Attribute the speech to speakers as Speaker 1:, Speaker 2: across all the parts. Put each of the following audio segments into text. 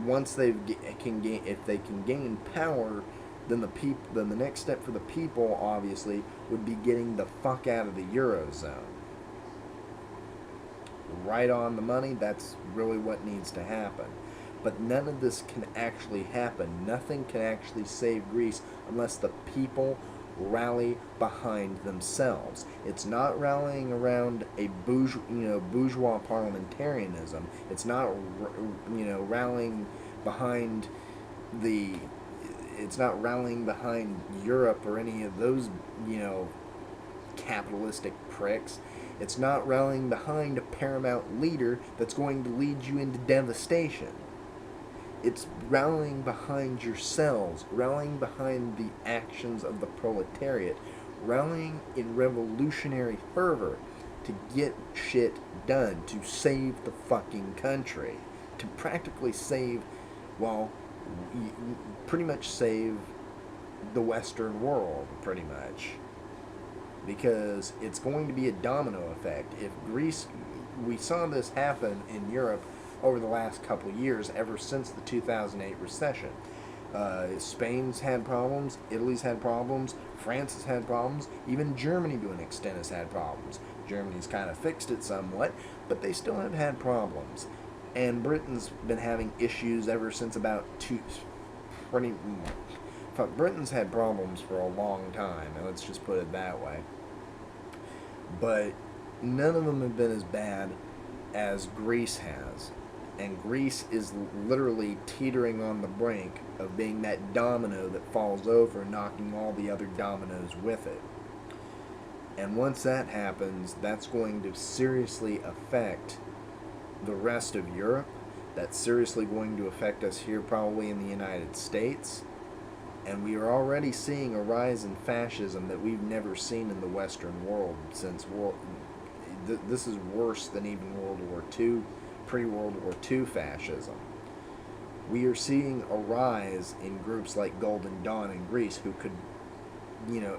Speaker 1: once can gain, if they can gain power, then the next step for the people obviously would be getting the fuck out of the eurozone. Right on the money. That's really what needs to happen. But none of this can actually happen. Nothing can actually save Greece unless the people rally behind themselves. It's not rallying around a bourgeois parliamentarism. It's not rallying behind the. It's not rallying behind Europe or any of those capitalistic pricks. It's not rallying behind a paramount leader that's going to lead you into devastation. It's rallying behind yourselves, rallying behind the actions of the proletariat, rallying in revolutionary fervor to get shit done, to save the fucking country, to practically save, well, pretty much save the Western world, pretty much. Because it's going to be a domino effect. If Greece, we saw this happen in Europe over the last couple of years, ever since the 2008 recession. Spain's had problems, Italy's had problems, France has had problems, even Germany to an extent has had problems. Germany's kind of fixed it somewhat, but they still have had problems. And Britain's been having issues ever since about Britain's had problems for a long time, and let's just put it that way. But none of them have been as bad as Greece has. And Greece is literally teetering on the brink of being that domino that falls over, knocking all the other dominoes with it. And once that happens, that's going to seriously affect the rest of Europe. That's seriously going to affect us here, probably in the United States. And we are already seeing a rise in fascism that we've never seen in the Western world since this is worse than even World War II, pre-World War II fascism. We are seeing a rise in groups like Golden Dawn in Greece who could,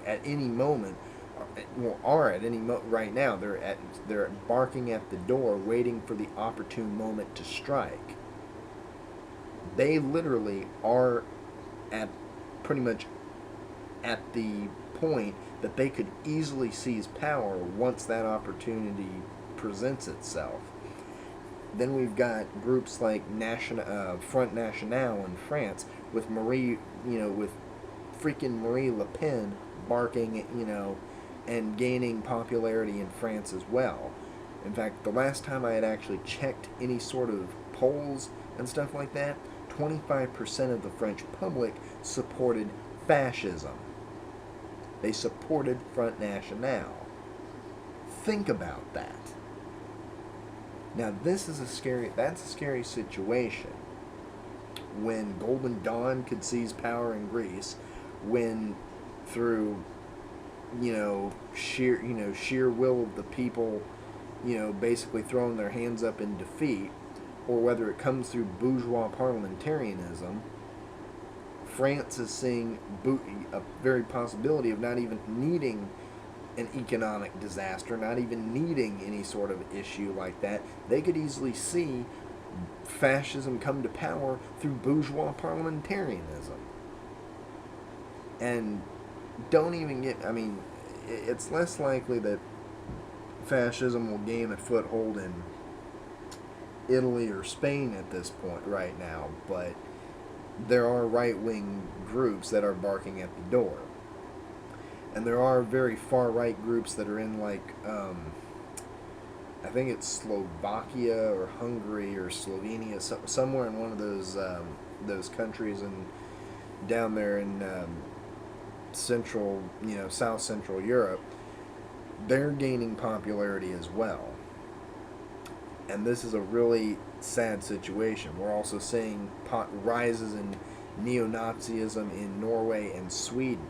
Speaker 1: at any moment, are at any right now. They're barking at the door, waiting for the opportune moment to strike. They literally are at pretty much at the point that they could easily seize power once that opportunity presents itself. Then we've got groups like Front National in France with with freaking Marie Le Pen barking, and gaining popularity in France as well. In fact, the last time I had actually checked any sort of polls and stuff like that, 25% of the French public supported fascism. They supported Front National. Think about that. Now that's a scary situation. When Golden Dawn could seize power in Greece, when through sheer will of the people, basically throwing their hands up in defeat, or whether it comes through bourgeois parliamentarism, France is seeing a very possibility of not even needing an economic disaster, not even needing any sort of issue like that. They could easily see fascism come to power through bourgeois parliamentarism. And it's less likely that fascism will gain a foothold in Italy or Spain at this point right now, but there are right-wing groups that are barking at the door. And there are very far-right groups that are in, I think it's Slovakia or Hungary or Slovenia, somewhere in one of those countries down there in South Central Europe. They're gaining popularity as well. And this is a really sad situation. We're also seeing rises in neo-Nazism in Norway and Sweden.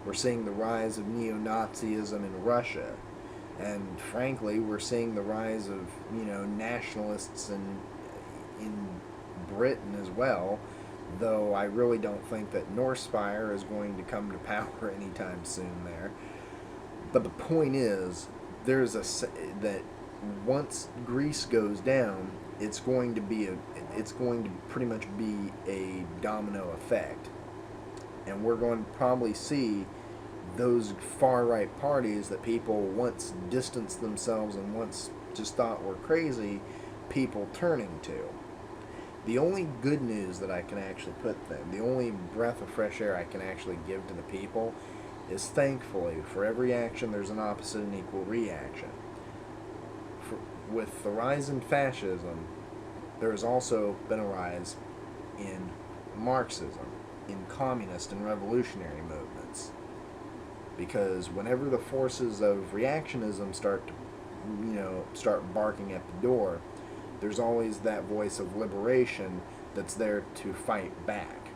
Speaker 1: We're seeing the rise of neo-Nazism in Russia. And frankly, we're seeing the rise of, nationalists in Britain as well. Though I really don't think that Northspire is going to come to power anytime soon there. But the point is, that once Greece goes down, it's going to be it's going to pretty much be a domino effect, and we're going to probably see those far right parties that people once distanced themselves and once just thought were crazy, people turning to. The only good news that I can actually put them, the only breath of fresh air I can actually give to the people is, thankfully, for every action there's an opposite and equal reaction. With the rise in fascism, there has also been a rise in Marxism, in communist and revolutionary movements. Because whenever the forces of reactionism start barking at the door, there's always that voice of liberation that's there to fight back.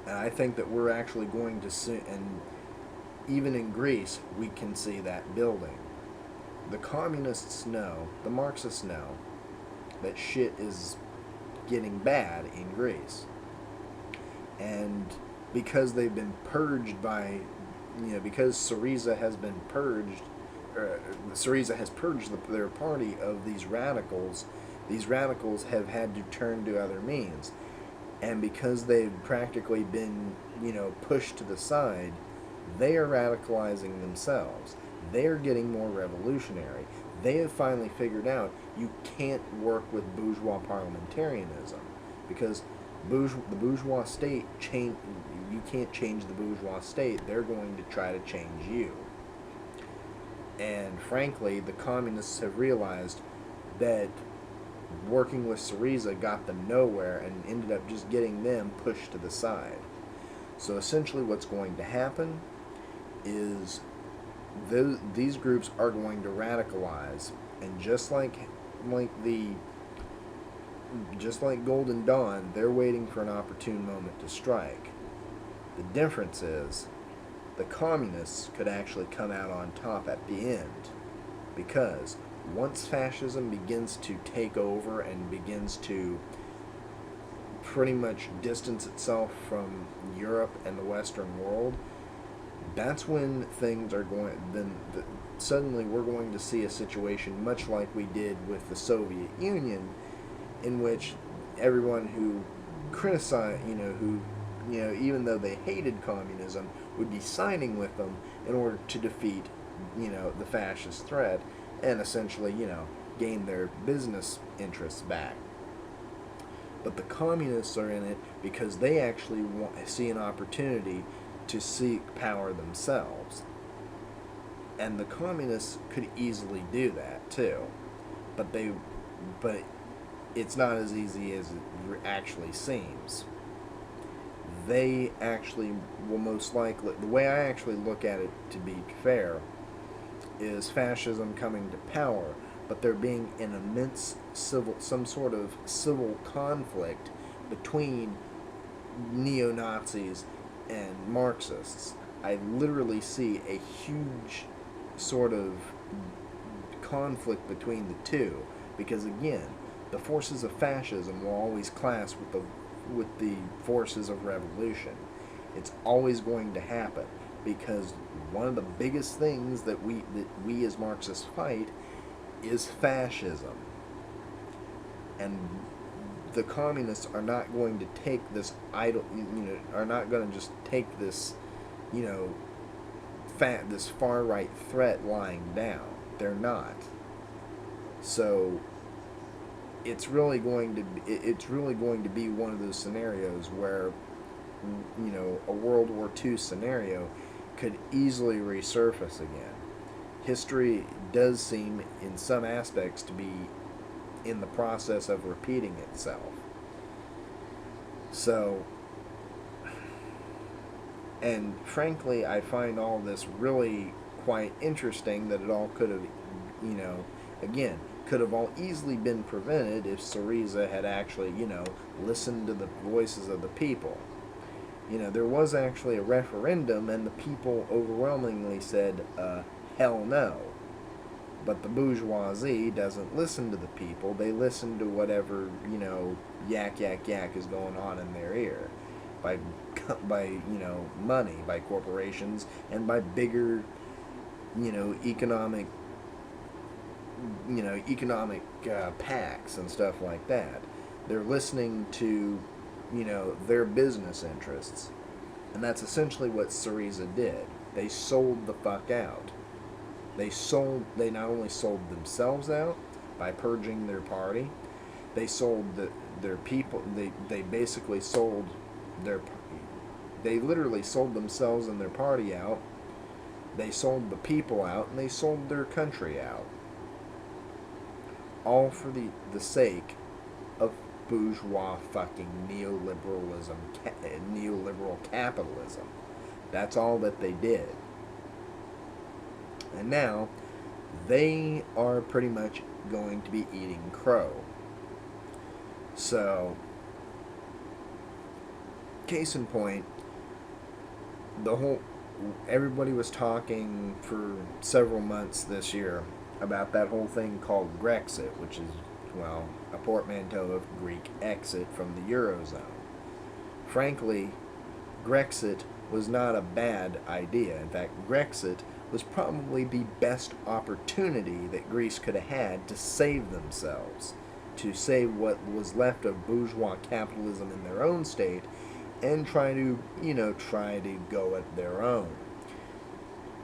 Speaker 1: And I think that we're actually going to see, and even in Greece, we can see that building. The communists know, the Marxists know, that shit is getting bad in Greece. And because they've been purged by, because Syriza has been purged, Syriza has purged their party of these radicals have had to turn to other means. And because they've practically been, pushed to the side, they are radicalizing themselves. They are getting more revolutionary. They have finally figured out you can't work with bourgeois parliamentarism, because the bourgeois state you can't change the bourgeois state. They're going to try to change you. And frankly, the communists have realized that working with Syriza got them nowhere and ended up just getting them pushed to the side. So essentially what's going to happen is these groups are going to radicalize, and just like Golden Dawn, they're waiting for an opportune moment to strike. The difference is the communists could actually come out on top at the end, because once fascism begins to take over and begins to pretty much distance itself from Europe and the Western world, that's when things are suddenly we're going to see a situation much like we did with the Soviet Union, in which everyone who criticized, even though they hated communism, would be signing with them in order to defeat, the fascist threat, and essentially, gain their business interests back. But the communists are in it because they actually see an opportunity to seek power themselves. And the communists could easily do that too. But it's not as easy as it actually seems. They actually will most likely, the way I actually look at it, to be fair, is fascism coming to power, but there being an immense some sort of civil conflict between neo-Nazis and Marxists. I literally see a huge sort of conflict between the two, because again, the forces of fascism will always clash with the forces of revolution. It's always going to happen, because one of the biggest things that we as Marxists fight is fascism. And the communists are not going to take this are not going to just take this, this far right threat lying down. They're not. So it's really going to be one of those scenarios where, a World War II scenario could easily resurface again. History does seem, in some aspects, to be in the process of repeating itself. So, and frankly, I find all this really quite interesting, that it all could have, again, could have all easily been prevented if Syriza had actually, listened to the voices of the people. There was actually a referendum, and the people overwhelmingly said, hell no. But the bourgeoisie doesn't listen to the people. They listen to whatever, yak is going on in their ear. By money, by corporations, and by bigger, economic, economic pacts and stuff like that. They're listening to, their business interests. And that's essentially what Syriza did. They sold the fuck out. They not only sold themselves out by purging their party, they sold their people. They basically sold they literally sold themselves and their party out. They sold the people out, and they sold their country out. All for the sake of bourgeois fucking neoliberalism, neoliberal capitalism. That's all that they did. And now, they are pretty much going to be eating crow. So, case in point, everybody was talking for several months this year about that whole thing called Grexit, which is, well, a portmanteau of Greek exit from the Eurozone. Frankly, Grexit was not a bad idea. In fact, Grexit was probably the best opportunity that Greece could have had to save themselves, to save what was left of bourgeois capitalism in their own state, and try to go at their own.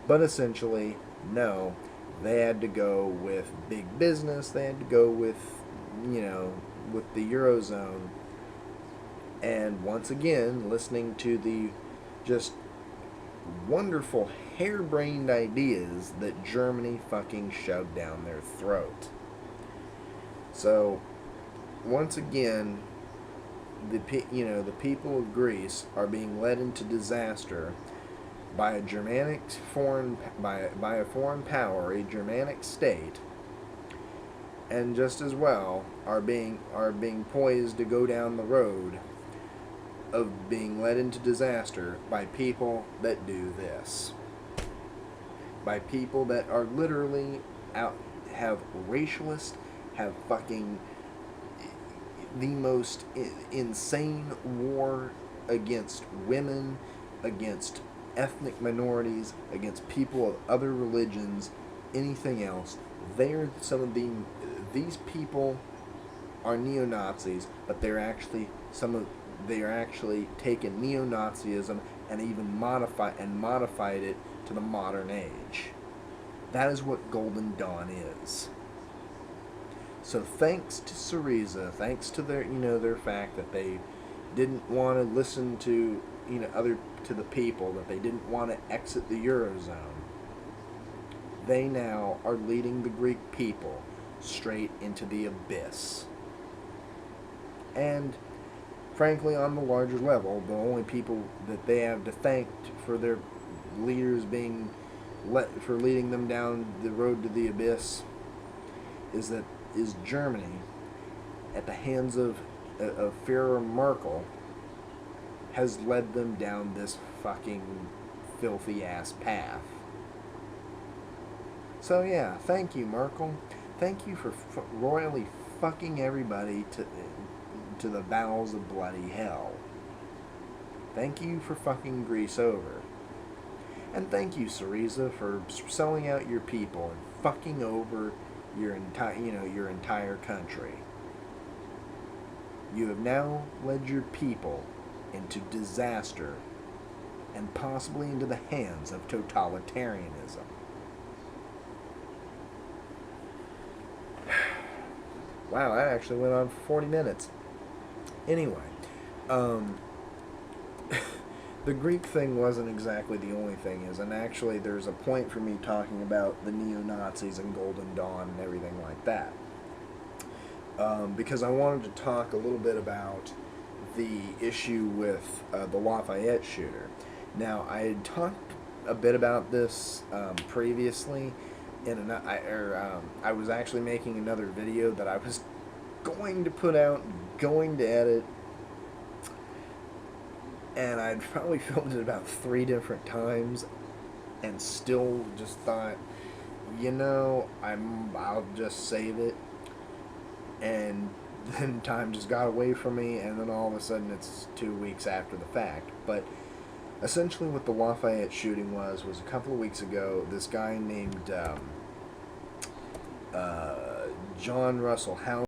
Speaker 1: But essentially, no, they had to go with big business. They had to go with, with the Eurozone. And once again, listening to the just wonderful harebrained ideas that Germany fucking shoved down their throat. So, once again, the people of Greece are being led into disaster by a foreign power, a Germanic state, and just as well are being poised to go down the road of being led into disaster by people that do this. By people that are literally have racialist, have fucking the most insane war against women, against ethnic minorities, against people of other religions, anything else. These people are neo-Nazis, but they are actually taken neo-Nazism and even modified it to the modern age. That is what Golden Dawn is. So thanks to Syriza, thanks to their fact that they didn't want to listen to to the people, that they didn't want to exit the Eurozone, they now are leading the Greek people straight into the abyss. And frankly, on the larger level, the only people that they have to thank for their leaders for leading them down the road to the abyss is Germany, at the hands of Führer Merkel, has led them down this fucking filthy ass path. So yeah, thank you, Merkel. Thank you for royally fucking everybody to the bowels of bloody hell. Thank you for fucking Greece over. And thank you, Syriza, for selling out your people and fucking over your entire country. You have now led your people into disaster and possibly into the hands of totalitarianism. Wow, that actually went on for 40 minutes. Anyway, the Greek thing wasn't exactly the only thing, and actually there's a point for me talking about the neo-Nazis and Golden Dawn and everything like that. Because I wanted to talk a little bit about the issue with the Lafayette shooter. Now, I had talked a bit about this previously, I was actually making another video that I was going to put out, going to edit, and I'd probably filmed it about 3 different times, and still just thought, I'll just save it, and then time just got away from me, and then all of a sudden it's 2 weeks after the fact. But essentially what the Lafayette shooting was a couple of weeks ago, this guy named John Russell House.